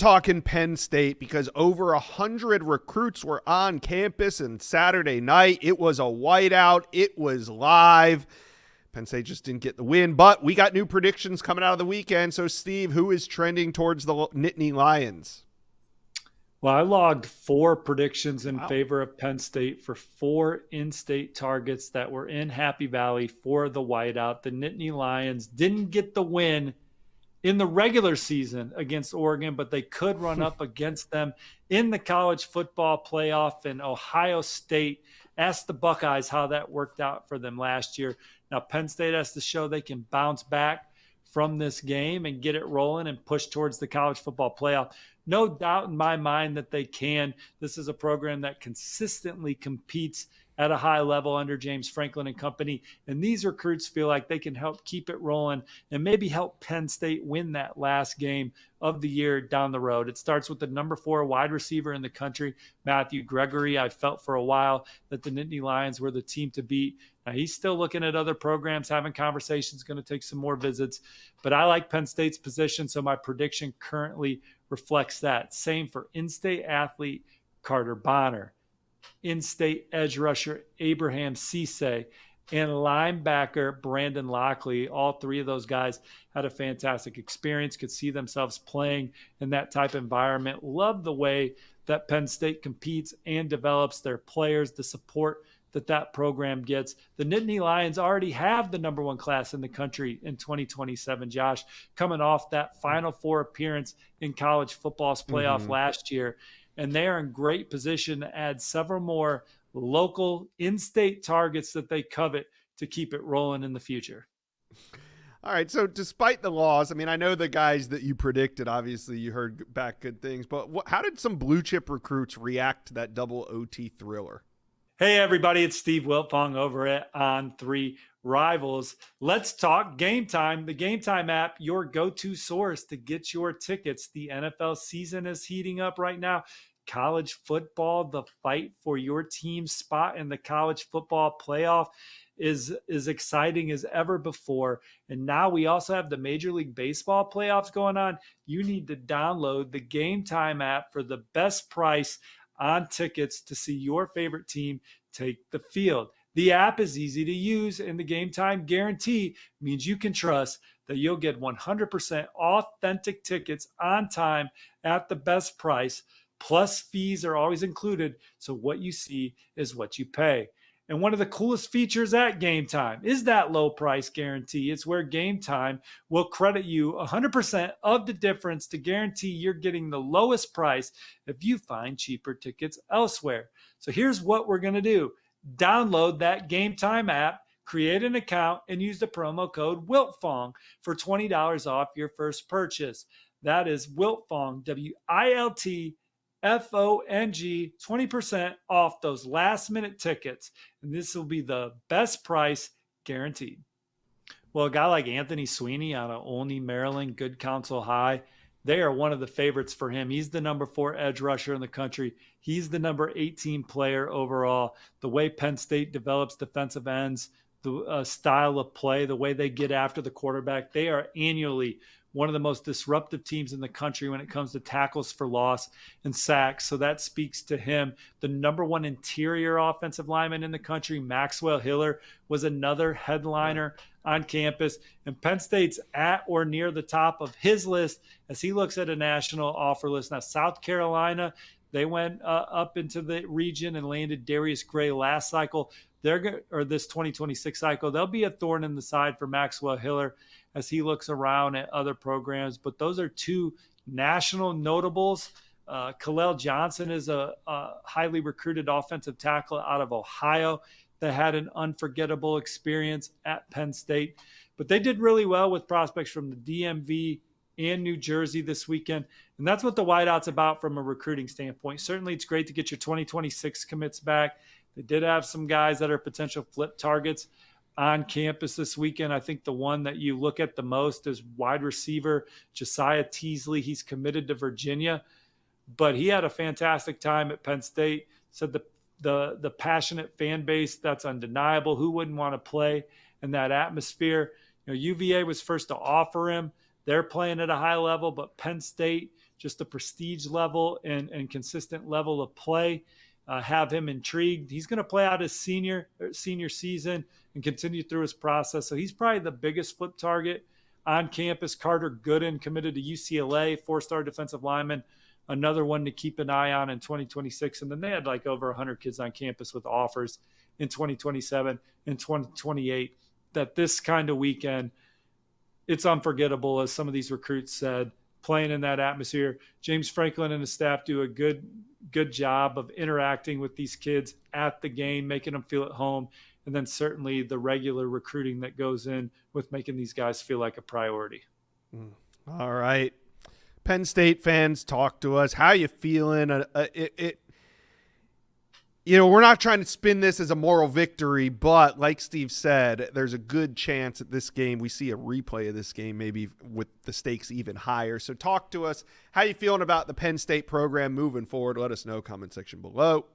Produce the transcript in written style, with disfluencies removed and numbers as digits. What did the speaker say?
talking Penn State because over 100 recruits were on campus and Saturday night. It was a whiteout. It was live. Penn State just didn't get the win, but we got new predictions coming out of the weekend. So, Steve, who is trending towards the Nittany Lions? Well, I logged 4 predictions in favor of Penn State for 4 in-state targets that were in Happy Valley for the whiteout. The Nittany Lions didn't get the win in the regular season against Oregon, but they could run up against them in the college football playoff. And Ohio State asked the Buckeyes how that worked out for them last year. Now, Penn State has to show they can bounce back from this game and get it rolling and push towards the college football playoff. No doubt in my mind that they can. This is a program that consistently competes at a high level under James Franklin and company. And these recruits feel like they can help keep it rolling and maybe help Penn State win that last game of the year down the road. It starts with the number 4 wide receiver in the country, Matthew Gregory. I felt for a while that the Nittany Lions were the team to beat. Now, he's still looking at other programs, having conversations, going to take some more visits. But I like Penn State's position, so my prediction currently reflects that. Same for in-state athlete Carter Bonner, in-state edge rusher Abraham Cisse, and linebacker Brandon Lockley. All 3 of those guys had a fantastic experience, could see themselves playing in that type of environment. Love the way that Penn State competes and develops their players, the support that program gets. The Nittany Lions already have the number 1 class in the country in 2027, Josh, coming off that Final Four appearance in college football's playoff last year. And they are in great position to add several more local in-state targets that they covet to keep it rolling in the future. All right, so despite the loss, I mean, I know the guys that you predicted, obviously you heard back good things, but how did some blue chip recruits react to that double OT thriller? Hey, everybody, it's Steve Wiltfong over at On3 Rivals. Let's talk Game Time. The Game Time app, your go-to source to get your tickets. The NFL season is heating up right now. College football, the fight for your team's spot in the college football playoff is as exciting as ever before. And now we also have the Major League Baseball playoffs going on. You need to download the Game Time app for the best price on tickets to see your favorite team take the field. The app is easy to use, and the Game Time guarantee means you can trust that you'll get 100% authentic tickets on time at the best price. Plus, fees are always included, so what you see is what you pay. And one of the coolest features at Game Time is that low price guarantee. It's where Game Time will credit you 100% of the difference to guarantee you're getting the lowest price if you find cheaper tickets elsewhere. So here's what we're going to do. Download that Game Time app, create an account, and use the promo code WILTFONG for $20 off your first purchase. That is WILTFONG, WILTFONG, 20% off those last minute tickets. And this will be the best price guaranteed. Well, a guy like Anthony Sweeney out of Olney, Maryland, Good Counsel High, they are one of the favorites for him. He's the number 4 edge rusher in the country. He's the number 18 player overall. The way Penn State develops defensive ends, the style of play, the way they get after the quarterback, they are annually one of the most disruptive teams in the country when it comes to tackles for loss and sacks. So that speaks to him. The number 1 interior offensive lineman in the country, Maxwell Hiller, was another headliner on campus. And Penn State's at or near the top of his list as he looks at a national offer list. Now, South Carolina, they went up into the region and landed Darius Gray last cycle. This 2026 cycle, they'll be a thorn in the side for Maxwell Hiller as he looks around at other programs. But those are 2 national notables. Kalel Johnson is a highly recruited offensive tackle out of Ohio that had an unforgettable experience at Penn State. But they did really well with prospects from the DMV and New Jersey this weekend. And that's what the whiteout's about from a recruiting standpoint. Certainly it's great to get your 2026 commits back. They did have some guys that are potential flip targets on campus this weekend. I think the one that you look at the most is wide receiver Josiah Teasley. He's committed to Virginia, but he had a fantastic time at Penn State. Said the passionate fan base, that's undeniable. Who wouldn't want to play in that atmosphere? UVA was first to offer him. They're playing at a high level, but Penn State just the prestige level and consistent level of play have him intrigued. He's going to play out his senior season and continue through his process. So he's probably the biggest flip target on campus. Carter Gooden committed to UCLA, 4-star defensive lineman, another one to keep an eye on in 2026. And then they had like over 100 kids on campus with offers in 2027 and 2028. That this kind of weekend, it's unforgettable, as some of these recruits said, playing in that atmosphere. James Franklin and his staff do a good job of interacting with these kids at the game, making them feel at home. And then certainly the regular recruiting that goes in with making these guys feel like a priority. All right. Penn State fans, talk to us. How you feeling? We're not trying to spin this as a moral victory, but like Steve said, there's a good chance at this game we see a replay of this game, maybe with the stakes even higher. So talk to us. How you feeling about the Penn State program moving forward? Let us know. Comment section below.